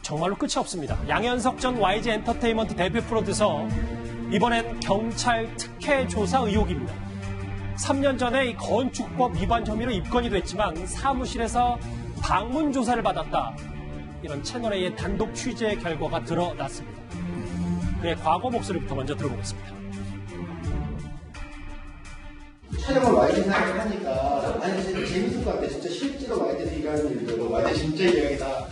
정말로 끝이 없습니다. 양현석 전 YG 엔터테인먼트 대표 프로듀서, 이번엔 경찰 특혜 조사 의혹입니다. 3년 전에 이 건축법 위반 혐의로 입건이 됐지만 사무실에서 방문 조사를 받았다, 이런 채널A의 단독 취재 결과가 드러났습니다. 그의 과거 목소리부터 먼저 들어보겠습니다. 촬영을 YG 생각을 하니까 아니 진짜 재밌을 것 같아. 진짜 실제로 YG에서 일하는 일이고 YG 진짜 일이다.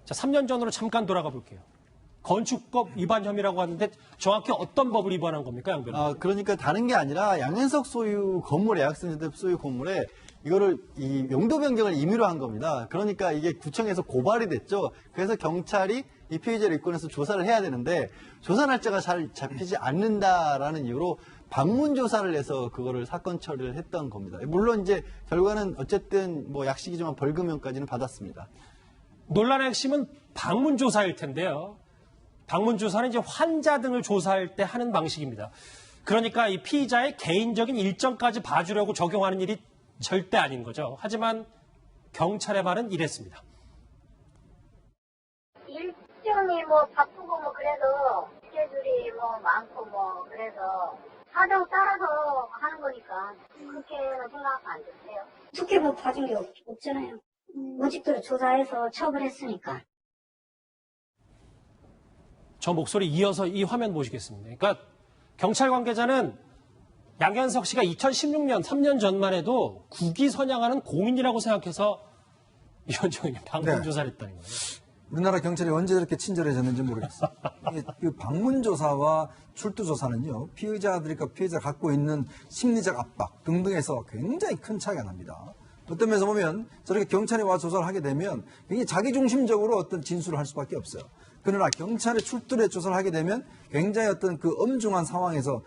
자, 3년 전으로 잠깐 돌아가 볼게요. 건축법 위반 혐의라고 하는데 정확히 어떤 법을 위반한 겁니까, 양 변호사? 그러니까 다른 게 아니라 양현석 소유 건물에, 양현석 소유 건물에 이거를 이 용도 변경을 임의로 한 겁니다. 그러니까 이게 구청에서 고발이 됐죠. 그래서 경찰이 이 피의자를 입건해서 조사를 해야 되는데 조사 날짜가 잘 잡히지 않는다라는 이유로 방문 조사를 해서 그거를 사건 처리를 했던 겁니다. 물론 이제 결과는 어쨌든 뭐 약식이지만 벌금형까지는 받았습니다. 논란의 핵심은 방문 조사일 텐데요. 방문 조사는 이제 환자 등을 조사할 때 하는 방식입니다. 그러니까 이 피의자의 개인적인 일정까지 봐주려고 적용하는 일이 절대 아닌 거죠. 하지만 경찰의 말은 이랬습니다. 일정이 뭐 바쁘고 뭐 그래도 스케줄이 뭐 많고 뭐 그래서 사정 따라서 하는 거니까 그렇게는 생각 안 드세요? 특혜 뭐 봐준 게 없잖아요. 원칙대로 조사해서 처벌했으니까. 저 목소리 이어서 이 화면 보시겠습니다. 그러니까 경찰 관계자는 양현석 씨가 2016년, 3년 전만 해도 국위 선양하는 공인이라고 생각해서 위원장이 방문 조사를 했다는 거예요. 우리나라 경찰이 언제 저렇게 친절해졌는지 모르겠어요. 이 방문 조사와 출두 조사는요, 피의자가 갖고 있는 심리적 압박 등등에서 굉장히 큰 차이가 납니다. 어떤 면에서 보면 저렇게 경찰이 와 조사를 하게 되면 굉장히 자기중심적으로 어떤 진술을 할 수밖에 없어요. 그러나 경찰의 출두에 조사를 하게 되면 굉장히 어떤 그 엄중한 상황에서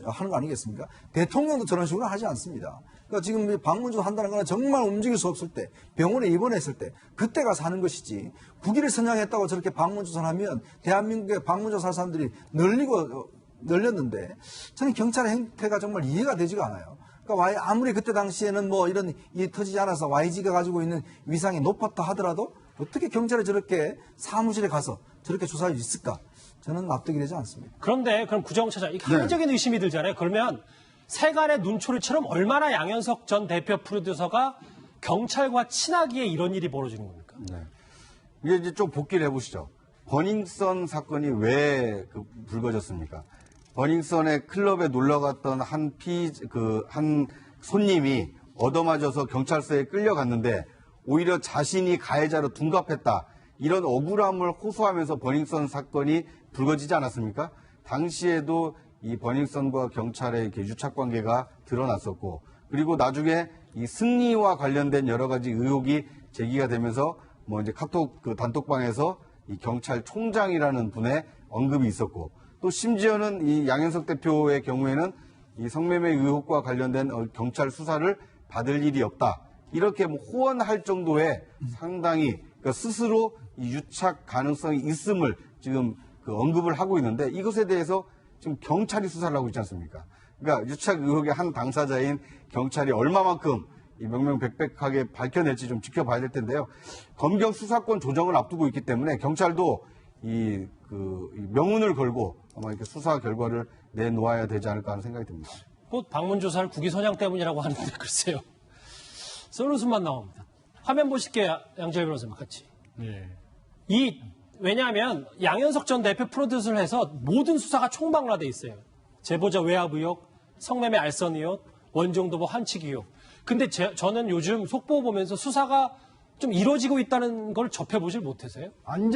하는 거 아니겠습니까? 대통령도 저런 식으로 하지 않습니다. 그러니까 지금 방문 조사 한다는 건 정말 움직일 수 없을 때, 병원에 입원했을 때, 그때 가서 하는 것이지, 국위를 선양했다고 저렇게 방문 조사를 하면 대한민국의 방문 조사할 사람들이 늘렸는데 저는 경찰의 행태가 정말 이해가 되지가 않아요. 그러니까 아무리 그때 당시에는 뭐 이런 일이 터지지 않아서 YG가 가지고 있는 위상이 높았다 하더라도 어떻게 경찰이 저렇게 사무실에 가서 저렇게 조사할 수 있을까? 저는 납득이 되지 않습니다. 그런데 그럼 구정차장, 이 합리적인 의심이 들잖아요. 그러면 세간의 눈초리처럼 얼마나 양현석 전 대표 프로듀서가 경찰과 친하기에 이런 일이 벌어지는 겁니까? 네. 이게 이제 좀 복기를 해보시죠. 버닝썬 사건이 왜 불거졌습니까? 버닝썬의 클럽에 놀러 갔던 한 손님이 얻어맞아서 경찰서에 끌려갔는데 오히려 자신이 가해자로 둔갑했다. 이런 억울함을 호소하면서 버닝썬 사건이 불거지지 않았습니까? 당시에도 이 버닝썬과 경찰의 유착 관계가 드러났었고, 그리고 나중에 이 승리와 관련된 여러 가지 의혹이 제기가 되면서 뭐 이제 카톡 단톡방에서 이 경찰총장이라는 분의 언급이 있었고, 또 심지어는 이 양현석 대표의 경우에는 이 성매매 의혹과 관련된 경찰 수사를 받을 일이 없다. 이렇게 뭐 호언할 정도의 상당히 그러니까 스스로 이 유착 가능성이 있음을 지금 언급을 하고 있는데, 이것에 대해서 지금 경찰이 수사를 하고 있지 않습니까? 그러니까 유착 의혹의 한 당사자인 경찰이 얼마만큼 이 명명백백하게 밝혀낼지 좀 지켜봐야 될 텐데요. 검경 수사권 조정을 앞두고 있기 때문에 경찰도 이 명운을 걸고 아마 이렇게 수사 결과를 내놓아야 되지 않을까 하는 생각이 듭니다. 곧 방문 조사를 국위 선양 때문이라고 하는데 글쎄요. 썰웃음만 나옵니다. 화면 보실게요, 양재열 변호사님 같이. 네. 왜냐하면 양현석 전 대표 프로듀서를 해서 모든 수사가 총망라돼 있어요. 제보자 외압 의혹, 성매매 알선 의혹, 원정도보 환칙 의혹. 근데 저는 요즘 속보 보면서 수사가 좀 이루어지고 있다는 걸 접해보질 못해서요. 안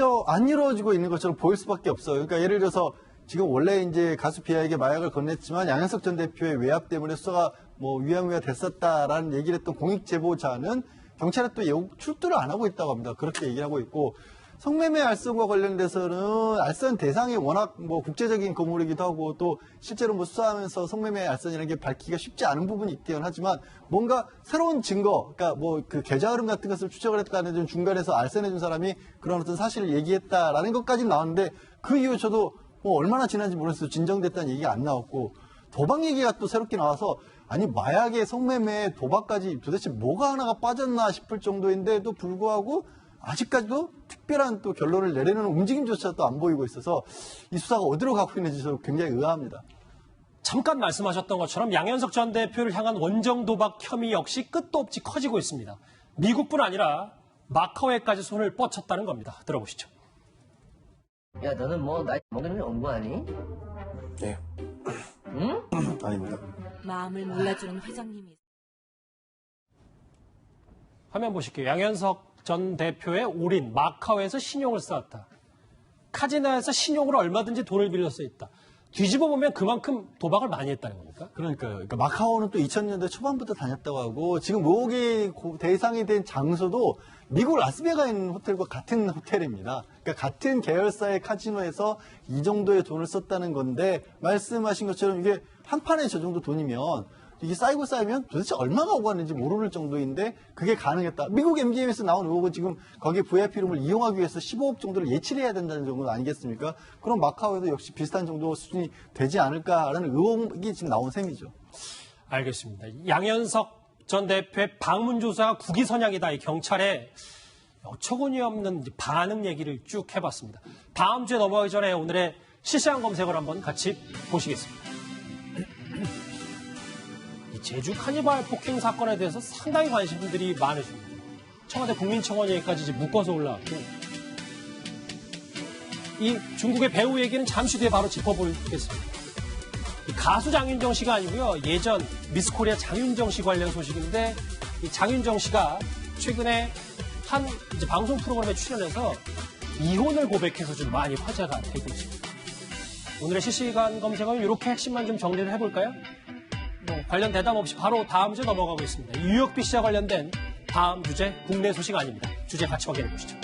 이루어지고 있는 것처럼 보일 수밖에 없어요. 그러니까 예를 들어서 지금 원래 이제 가수 비아에게 마약을 건넸지만 양현석 전 대표의 외압 때문에 수사가 뭐 위험위가 됐었다라는 얘기를 했던 공익 제보자는 경찰에 또 출두를 안 하고 있다고 합니다. 그렇게 얘기를 하고 있고, 성매매 알선과 관련돼서는 알선 대상이 워낙 뭐 국제적인 건물이기도 하고 또 실제로 뭐 수사하면서 성매매 알선이라는 게 밝히기가 쉽지 않은 부분이 있긴 하지만 뭔가 새로운 증거, 그러니까 뭐 그 계좌 흐름 같은 것을 추적을 했다는 좀 중간에서 알선해준 사람이 그런 어떤 사실을 얘기했다라는 것까지는 나왔는데 그 이후 저도 뭐 얼마나 지난지 모르겠어요. 진정됐다는 얘기가 안 나왔고 도박 얘기가 또 새롭게 나와서 아니 마약의 성매매 도박까지 도대체 뭐가 하나가 빠졌나 싶을 정도인데도 불구하고 아직까지도 특별한 또 결론을 내리는 움직임조차도 안 보이고 있어서 이 수사가 어디로 가고 있는지 저는 굉장히 의아합니다. 잠깐 말씀하셨던 것처럼 양현석 전 대표를 향한 원정 도박 혐의 역시 끝도 없이 커지고 있습니다. 미국뿐 아니라 마카오에까지 손을 뻗쳤다는 겁니다. 들어보시죠. 야, 너는 뭐 나이 먹으면 온 거 아니? 네. 응? 아닙니다. 마음을 몰라주는 회장님이. 화면 보실게요. 양현석 전 대표의 올인, 마카오에서 신용을 쌓았다. 카지노에서 신용으로 얼마든지 돈을 빌려 써 있다. 뒤집어 보면 그만큼 도박을 많이 했다는 겁니까? 그러니까요. 그러니까 마카오는 또 2000년대 초반부터 다녔다고 하고 지금 의혹이 대상이 된 장소도 미국 라스베가스에 있는 호텔과 같은 호텔입니다. 그러니까 같은 계열사의 카지노에서 이 정도의 돈을 썼다는 건데 말씀하신 것처럼 이게 한 판에 저 정도 돈이면 이게 쌓이고 쌓이면 도대체 얼마가 오고 갔는지 모르는 정도인데 그게 가능했다. 미국 MGM에서 나온 의혹은 지금 거기에 VIP룸을 이용하기 위해서 15억 정도를 예치를 해야 된다는 정도 아니겠습니까? 그럼 마카오에도 역시 비슷한 정도 수준이 되지 않을까라는 의혹이 지금 나온 셈이죠. 알겠습니다. 양현석 전 대표의 방문 조사가 국위선양이다. 이 경찰의 어처구니 없는 반응 얘기를 쭉 해봤습니다. 다음 주에 넘어가기 전에 오늘의 실시간 검색어를 한번 같이 보시겠습니다. 이 제주 카니발 폭행 사건에 대해서 상당히 관심분들이 많으십니다. 청와대 국민청원 얘기까지 이제 묶어서 올라왔고 이 중국의 배우 얘기는 잠시 뒤에 바로 짚어보겠습니다. 이 가수 장윤정 씨가 아니고요. 예전 미스코리아 장윤정 씨 관련 소식인데 이 장윤정 씨가 최근에 한 이제 방송 프로그램에 출연해서 이혼을 고백해서 좀 많이 화제가 되고 있습니다. 오늘의 실시간 검색어는 이렇게 핵심만 좀 정리를 해볼까요? 관련 대담 없이 바로 다음 주에 넘어가고 있습니다. 유혁비 씨와 관련된 다음 주제 국내 소식 아닙니다. 주제 같이 확인해 보시죠.